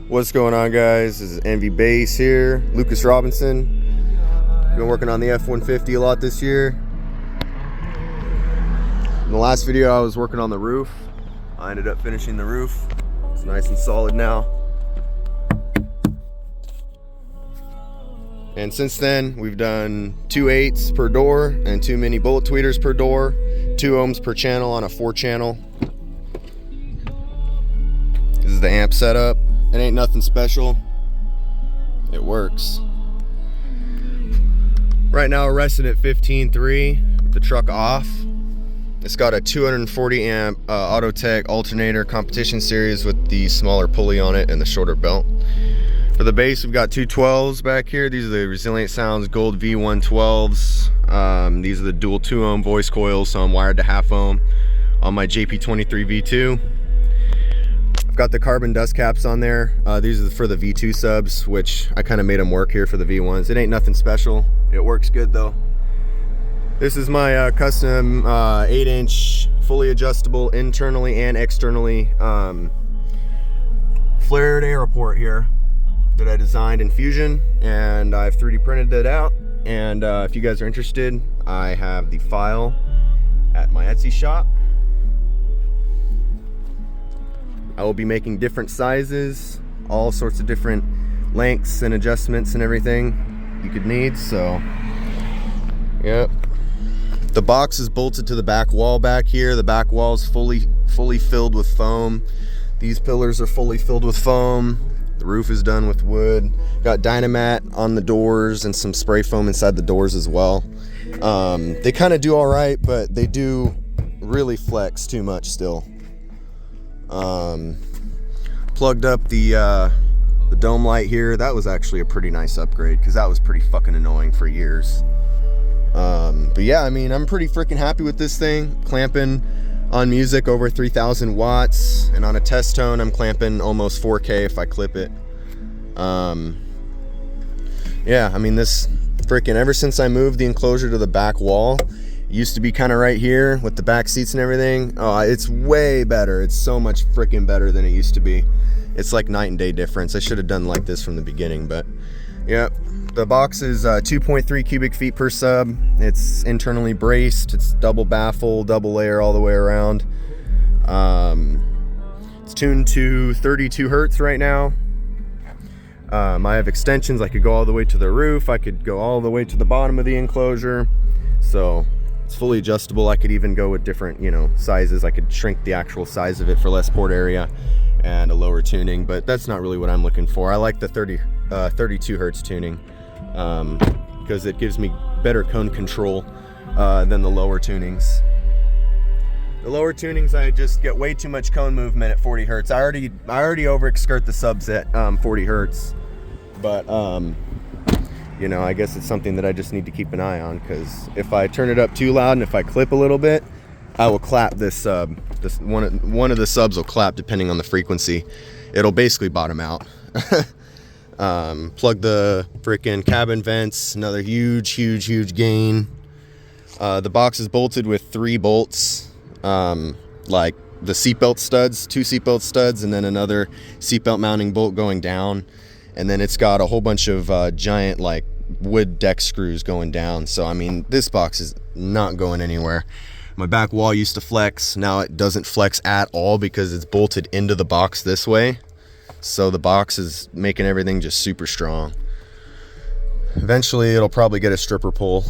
What's going on, guys? This is Envy Bass here, Lucas Robinson. Been working on the F-150 a lot this year. In the last video I was working on the roof. I ended up finishing the roof. It's nice and solid now. And since then we've done 2 8s per door and 2 mini bullet tweeters per door, 2 ohms per channel on a 4-channel. This is the amp setup. It ain't nothing special. It works. Right now we're resting at 15.3 with the truck off. It's got a 240 amp Autotech alternator competition series with the smaller pulley on it and the shorter belt. For the bass, we've got 2 12's back here. These are the Resilient Sounds Gold V1 12's. These are the dual 2 ohm voice coils, so I'm wired to half ohm on my JP23 V2. Got the carbon dust caps on there. These are for the V2 subs, which I kind of made them work here for the V1s. It ain't nothing special. It works good though. This is my custom 8-inch fully adjustable internally and externally flared air port here that I designed in Fusion, and I've 3D printed it out. And if you guys are interested, I have the file at my Etsy shop. I will be making different sizes, all sorts of different lengths and adjustments and everything you could need. So, yep. The box is bolted to the back wall back here. The back wall is fully filled with foam. These pillars are fully filled with foam. The roof is done with wood. Got Dynamat on the doors and some spray foam inside the doors as well. They kind of do all right, but they do really flex too much still. Plugged up the dome light here. That was actually a pretty nice upgrade because that was pretty fucking annoying for years. But yeah, I mean, I'm pretty freaking happy with this thing. Clamping on music over 3,000 watts, and on a test tone I'm clamping almost 4K if I clip it. Yeah, I mean, this freaking, ever since I moved the enclosure to the back wall, it used to be kind of right here with the back seats and everything. Oh, it's way better. It's so much freaking better than it used to be. It's like night and day difference. I should have done like this from the beginning, but yeah. The box is 2.3 cubic feet per sub. It's internally braced. It's double baffle, double layer all the way around. It's tuned to 32 hertz right now. I have extensions. I could go all the way to the roof. I could go all the way to the bottom of the enclosure. So it's fully adjustable. I could even go with different, sizes. I could shrink the actual size of it for less port area and a lower tuning, but that's not really what I'm looking for. I like the 32 hertz tuning because it gives me better cone control than the lower tunings. The lower tunings, I just get way too much cone movement at 40 hertz. I already overskirt the subs at 40 hertz, but I guess it's something that I just need to keep an eye on, because if I turn it up too loud and if I clip a little bit, I will clap this sub. This one of the subs will clap depending on the frequency. It'll basically bottom out. Plug the freaking cabin vents, another huge gain. The box is bolted with 3 bolts, like the seatbelt studs, 2 seatbelt studs, and then another seatbelt mounting bolt going down. And then it's got a whole bunch of giant like wood deck screws going down. So I mean, this box is not going anywhere. My back wall used to flex. Now it doesn't flex at all because it's bolted into the box this way. So the box is making everything just super strong. Eventually it'll probably get a stripper pull.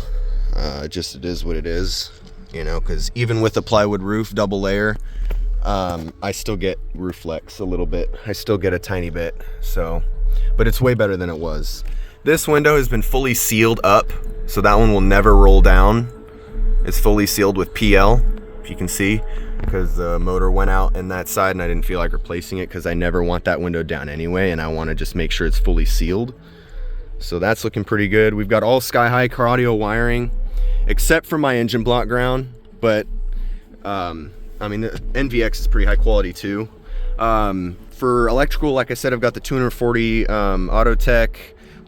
Just it is what it is, because even with the plywood roof, double layer, I still get roof flex a little bit. I still get a tiny bit. So, but it's way better than it was. This window has been fully sealed up, so that one will never roll down. It's fully sealed with PL, if you can see, because the motor went out in that side and I didn't feel like replacing it because I never want that window down anyway, and I want to just make sure it's fully sealed. So that's looking pretty good. We've got all sky-high car audio wiring, except for my engine block ground, but I mean, the NVX is pretty high quality too. For electrical, like I said, I've got the 240 Autotech,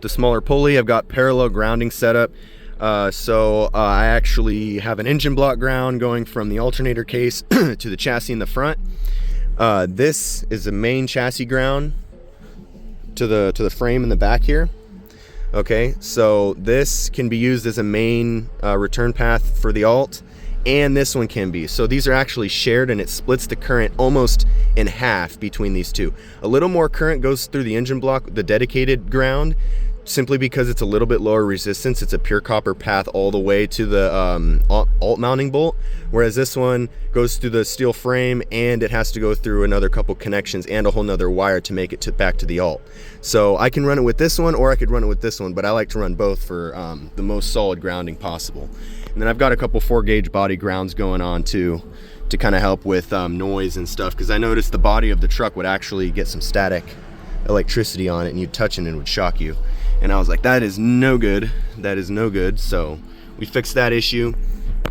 the smaller pulley. I've got parallel grounding setup. So I actually have an engine block ground going from the alternator case to the chassis in the front. This is the main chassis ground. to the frame in the back here. Okay, so this can be used as a main return path for the alt, and this one can be. So these are actually shared, and it splits the current almost in half between these two. A little more current goes through the engine block, the dedicated ground, simply because it's a little bit lower resistance. It's a pure copper path all the way to the alt mounting bolt, whereas this one goes through the steel frame, and it has to go through another couple connections and a whole nother wire to make it back to the alt. So I can run it with this one, or I could run it with this one, but I like to run both for the most solid grounding possible. And then I've got a couple 4-gauge body grounds going on too, to kind of help with noise and stuff, because I noticed the body of the truck would actually get some static electricity on it, and you'd touch it and it would shock you. And I was like, that is no good. That is no good. So we fixed that issue.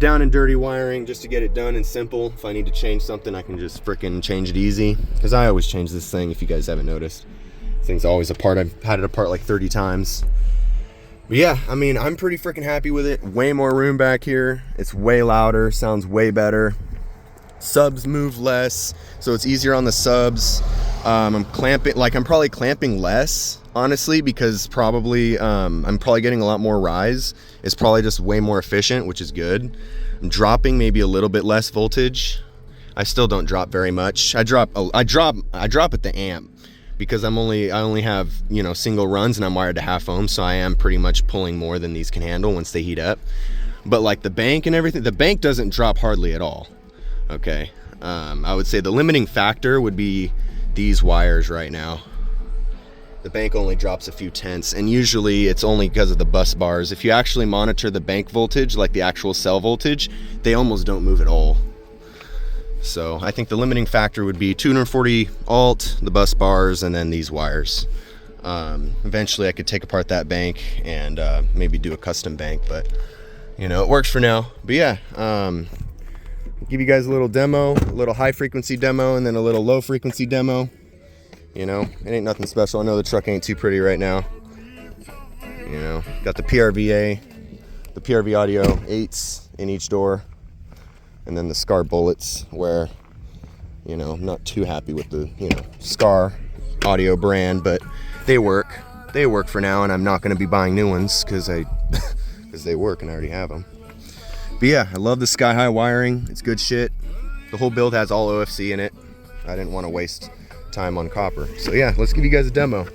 Down and dirty wiring just to get it done and simple. If I need to change something, I can just frickin' change it easy, because I always change this thing, if you guys haven't noticed. This thing's always apart. I've had it apart like 30 times. But yeah, I mean, I'm pretty freaking happy with it. Way more room back here. It's way louder, sounds way better. Subs move less, so it's easier on the subs. I'm clamping, like I'm probably clamping less, honestly, because probably I'm probably getting a lot more rise. It's probably just way more efficient, which is good. I'm dropping maybe a little bit less voltage. I still don't drop very much. I drop at the amp, because I only have, you know, single runs, and I'm wired to half ohm, so I am pretty much pulling more than these can handle once they heat up. But like the bank and everything, the bank doesn't drop hardly at all. Okay, I would say the limiting factor would be these wires right now. The bank only drops a few tenths, and usually it's only because of the bus bars. If you actually monitor the bank voltage, like the actual cell voltage, they almost don't move at all. So I think the limiting factor would be 240 alt, the bus bars, and then these wires. Eventually I could take apart that bank and maybe do a custom bank, but you know, it works for now. But yeah, give you guys a little demo, a little high frequency demo, and then a little low frequency demo. You know, it ain't nothing special. I know the truck ain't too pretty right now. You know, got the PRVA, the PRV audio 8s in each door, and then the Scar bullets, where, you know, I'm not too happy with the, you know, Scar audio brand, but they work. They work for now, and I'm not going to be buying new ones because they work and I already have them. But yeah, I love the sky high wiring. It's good shit. The whole build has all OFC in it. I didn't want to waste time on copper. So yeah, let's give you guys a demo.